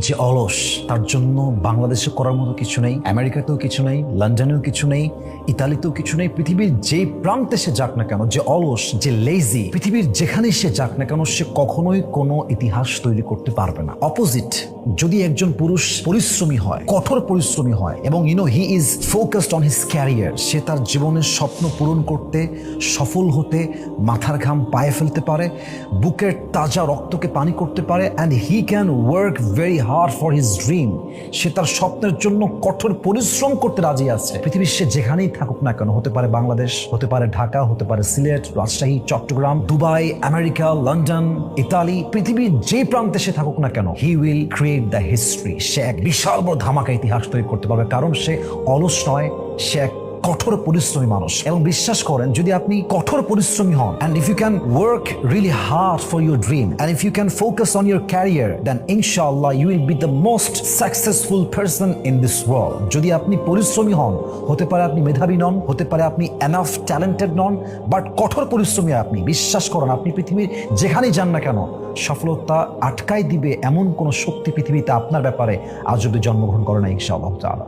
যে অলস, তার জন্য বাংলাদেশে করার মতো কিছু নেই, আমেরিকাতেও কিছু নেই, লন্ডনেও কিছু নেই, ইতালিতেও কিছু নেই। পৃথিবীর যেই প্রান্তে সে যাক না কেন, যে অলস, যে লেজি, পৃথিবীর যেখানেই সে যাক না কেন, সে কখনোই কোনো ইতিহাস তৈরি করতে পারবে না। অপোজিট, যদি একজন পুরুষ পরিশ্রমী হয়, কঠোর পরিশ্রমী হয় এবং he is focused on his career, সে তার জীবনের স্বপ্ন পূরণ করতে, সফল হতে, মাথার ঘাম পায়ে ফেলতে পারে, বুকের তাজা রক্তকে পানি করতে পারে, and he can work very hard for his dream. সে তার স্বপ্নের জন্য কঠোর পরিশ্রম করতে রাজি আছে। পৃথিবীর সে যেখানেই থাকুক না কেন, হতে পারে বাংলাদেশ, হতে পারে ঢাকা, হতে পারে Sylhet, Rajshahi, Chittagong, Dubai, America, London, Italy, পৃথিবীর যে প্রান্তে সে থাকুক না কেন, he will create the history. সে এক বিশাল বড় ধামাকা ইতিহাস তৈরি করতে পারবে, কারণ সে অলস নয়, সে এক কঠোর পরিশ্রমী মানুষ। এবং বিশ্বাস করেন, যদি আপনি কঠোর পরিশ্রমী হন, and if you can work really hard for your dream, and if you can focus on your career, then inshallah you will be the most successful person in this world. যদি আপনি পরিশ্রমী হন, হতে পারে আপনি মেধাবী নন, হতে পারে আপনি এনাফ ট্যালেন্টেড নন, বাট কঠোর পরিশ্রমী আপনি, বিশ্বাস করেন, আপনি পৃথিবীর যেখানেই যান না কেন, সফলতা আটকাই দিবে এমন কোন শক্তি পৃথিবীতে আপনার ব্যাপারে আজ অব্দি জন্মগ্রহণ করে না, ইনশাআল্লাহ তাআলা।